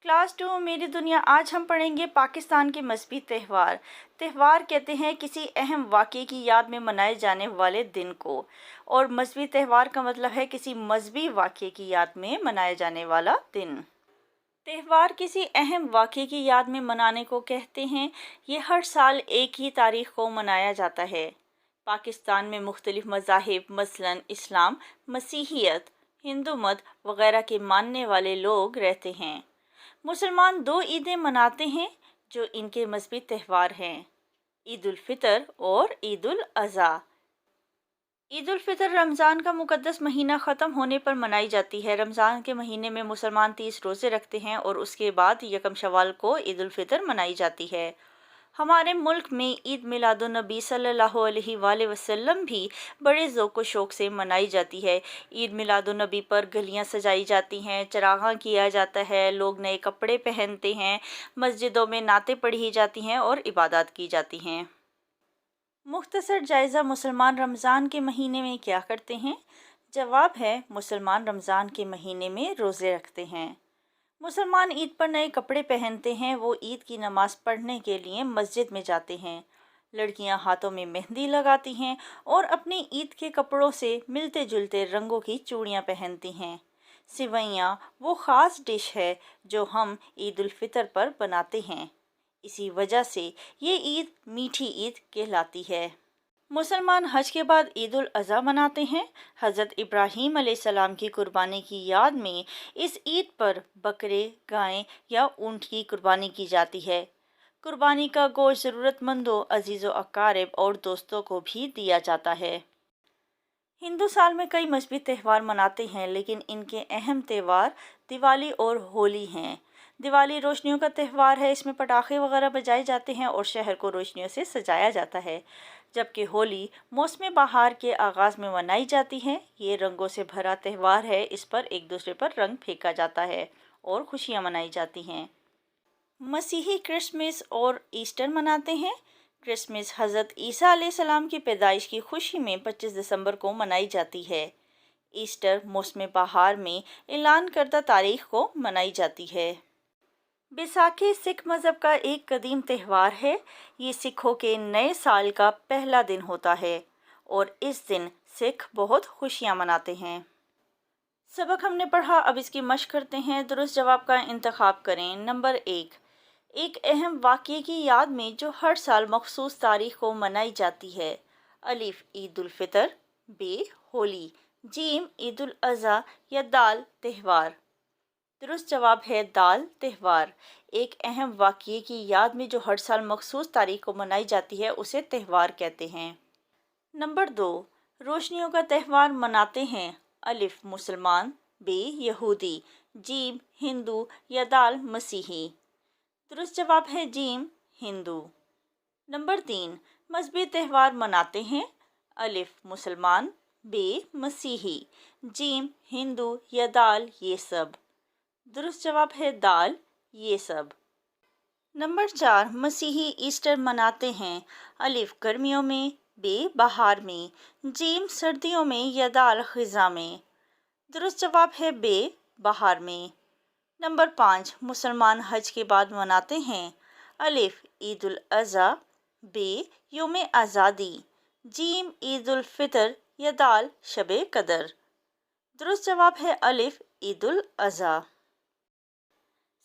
Class 2 मेरी दुनिया। आज हम पढ़ेंगे पाकिस्तान के मजहबी त्यौहार। त्यौहार कहते हैं किसी अहम वाक़े की याद में मनाए जाने वाले दिन को, और मजहबी त्यौहार का मतलब है किसी मजहबी वाक़े की याद में मनाया जाने वाला दिन। त्यौहार किसी अहम वाक़े की याद में मनाने को कहते हैं। ये हर साल एक ही तारीख को मनाया जाता है। पाकिस्तान में मुख्तलिफ मज़ाहिब मसलन इस्लाम, मसीहियत, हिंदू मत वग़ैरह के मानने वाले लोग रहते हैं। मुसलमान दो ईदें मनाते हैं जो इनके मजहबी त्यौहार हैं, ईद उल फितर और ईद उल अज़हा। ईद उल फितर रमज़ान का मुक़द्दस महीना ख़त्म होने पर मनाई जाती है। रमज़ान के महीने में मुसलमान 30 रोज़े रखते हैं और उसके बाद यकम शवाल को ईद उल फितर मनाई जाती है। हमारे मुल्क में ईद मिलादुन नबी सल्लल्लाहु अलैहि वसल्लम भी बड़े ज़ौक़ व शौक़ से मनाई जाती है। ईद मिलादुन नबी पर गलियां सजाई जाती हैं, चरागां किया जाता है, लोग नए कपड़े पहनते हैं, मस्जिदों में नातें पढ़ी जाती हैं और इबादत की जाती हैं। मुख्तसर जायज़ा, मुसलमान रमज़ान के महीने में क्या करते हैं? जवाब है, मुसलमान रमज़ान के महीने में रोज़े रखते हैं। मुसलमान ईद पर नए कपड़े पहनते हैं। वो ईद की नमाज़ पढ़ने के लिए मस्जिद में जाते हैं। लड़कियां हाथों में मेहंदी लगाती हैं और अपने ईद के कपड़ों से मिलते जुलते रंगों की चूड़ियां पहनती हैं। सिवैयाँ वो ख़ास डिश है जो हम ईद उल फितर पर बनाते हैं। इसी वजह से ये ईद मीठी ईद कहलाती है। मुसलमान हज के बाद ईद उल अज़हा मनाते हैं। हज़रत इब्राहीम अलैहिस्सलाम की कुर्बानी की याद में इस ईद पर बकरे, गायें या ऊँट की कुर्बानी की जाती है। कुर्बानी का गोश्त ज़रूरतमंदों, अजीज़ों, अकारिब और दोस्तों को भी दिया जाता है। हिंदू साल में कई मजहबी त्यौहार मनाते हैं, लेकिन इनके अहम त्यौहार दिवाली और होली हैं। दिवाली रोशनियों का त्यौहार है। इसमें पटाखे वगैरह बजाए जाते हैं और शहर को रोशनियों से सजाया जाता है। जबकि होली मौसम बहार के आगाज़ में मनाई जाती है। ये रंगों से भरा त्यौहार है। इस पर एक दूसरे पर रंग फेंका जाता है और खुशियाँ मनाई जाती हैं। मसीही क्रिसमस और ईस्टर मनाते हैं। क्रिसमस हज़रत ईसा अलैहिस्सलाम की पैदाइश की खुशी में 25 दिसंबर को मनाई जाती है। ईस्टर मौसम बहार में ऐलान करदा तारीख को मनाई जाती है। बैसाखी सिख मज़हब का एक कदीम त्यौहार है। ये सिखों के नए साल का पहला दिन होता है और इस दिन सिख बहुत खुशियाँ मनाते हैं। सबक हमने पढ़ा, अब इसकी मशक करते हैं। दुरुस्त जवाब का इंतखाब करें। नंबर 1, एक अहम वाक़ये की याद में जो हर साल मखसूस तारीख को मनाई जाती है। अलिफ ईद उल फितर, बे होली, जीम ईद उल अज़हा या दाल त्यौहार। दुरुस्त जवाब है दाल त्यौहार। एक अहम वाक़ये की याद में जो हर साल मखसूस तारीख को मनाई जाती है उसे त्यौहार कहते हैं। नंबर 2, रोशनियों का त्यौहार मनाते हैं। अलिफ मुसलमान, बे यहूदी, जीम हिंदू या दाल मसीही। दुरुस्त जवाब है जीम हिंदू। नंबर 3, मजहबी त्यौहार मनाते हैं। अलिफ मुसलमान, बे मसीही, जीम हिंदू या दाल ये सब। दुरुस्त जवाब है दाल ये सब। नंबर 4, मसीही ईस्टर मनाते हैं। अलिफ गर्मियों में, बे बहार में, जीम सर्दियों में या दाल ख़िज़ा में। दुरुस्त जवाब है बे बहार में। नंबर 5, मुसलमान हज के बाद मनाते हैं। अलिफ ईद उल अज़हा, बे यौम आज़ादी, जीम ईद उल फितर या दाल शबे कदर। दुरुस्त जवाब है अलिफ ईद उल अज़हा।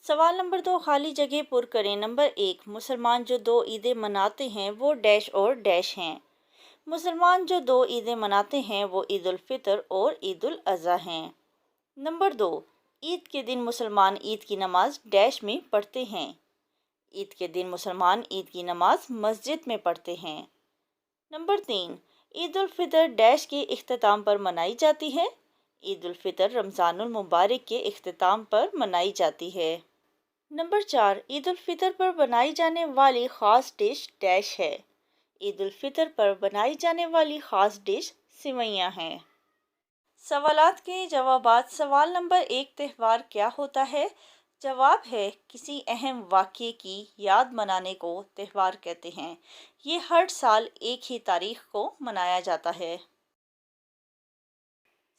सवाल नंबर 2, खाली जगह पुर करें। नंबर 1, मुसलमान जो दो ईदें मनाते हैं वो डैश और डैश हैं। मुसलमान जो दो ईदें मनाते हैं वो ईद उल फितर और ईद उल अज़हा हैं। नंबर 2, ईद के दिन मुसलमान ईद की नमाज डैश में पढ़ते हैं। ईद के दिन मुसलमान ईद की नमाज मस्जिद में पढ़ते हैं। नंबर 3, ईद उल फितर डैश के इख्तिताम पर मनाई जाती है। ईद उल फितर रमज़ानुल मुबारक के इख्तिताम पर मनाई जाती है। नंबर 4, ईद उल फितर पर बनाई जाने वाली ख़ास डिश डैश है। ईद उल फितर पर बनाई जाने वाली ख़ास डिश सिवैयाँ हैं। सवालात के जवाबात। सवाल नंबर 1, त्यौहार क्या होता है? जवाब है किसी अहम वाक़ये की याद मनाने को त्यौहार कहते हैं। ये हर साल एक ही तारीख को मनाया जाता है।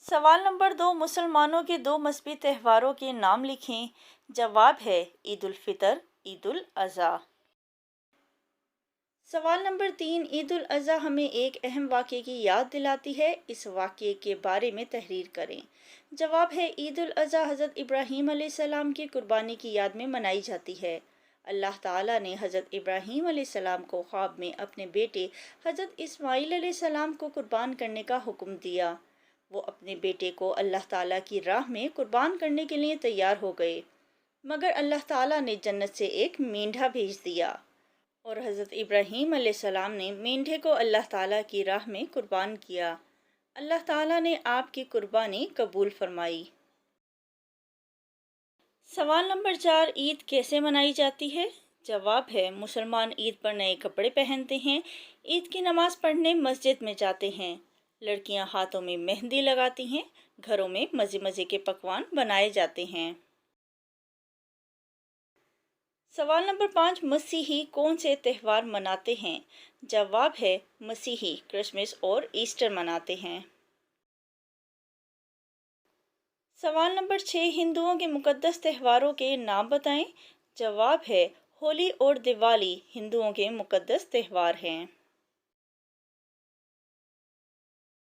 सवाल नंबर 2, मुसलमानों के दो मजहबी त्योहारों के नाम लिखें। जवाब है ईद उल फितर, ईद उल अज़हा। सवाल नंबर 3, ईद उल अज़हा हमें एक अहम वाक़े की याद दिलाती है। इस वाक़े के बारे में तहरीर करें। जवाब है ईद उल अज़हा हज़रत इब्राहीम अलैहिस्सलाम की कुर्बानी की याद में मनाई जाती है। अल्लाह ताला ने हज़रत इब्राहीम अलैहिस्सलाम को ख्वाब में अपने बेटे हज़रत इस्माईल अलैहिस्सलाम को कुर्बान करने का हुक्म दिया। वो अपने बेटे को अल्लाह ताला की राह में कुर्बान करने के लिए तैयार हो गए, मगर अल्लाह ताला ने जन्नत से एक मेंढा भेज दिया और हज़रत इब्राहीम अलैहिस्सलाम ने मेंढे को अल्लाह ताला की राह में कुर्बान किया। अल्लाह ताला ने आपकी कुर्बानी कबूल फरमाई। सवाल नंबर 4, ईद कैसे मनाई जाती है। जवाब है मुसलमान ईद पर नए कपड़े पहनते हैं, ईद की नमाज़ पढ़ने मस्जिद में जाते हैं, लड़कियां हाथों में मेहंदी लगाती हैं, घरों में मज़े मज़े के पकवान बनाए जाते हैं। सवाल नंबर 5, मसीही कौन से त्यौहार मनाते हैं। जवाब है मसीही क्रिसमस और ईस्टर मनाते हैं। सवाल नंबर 6, हिंदुओं के मुकद्दस त्योहारों के नाम बताएं। जवाब है होली और दिवाली हिंदुओं के मुकद्दस त्यौहार हैं।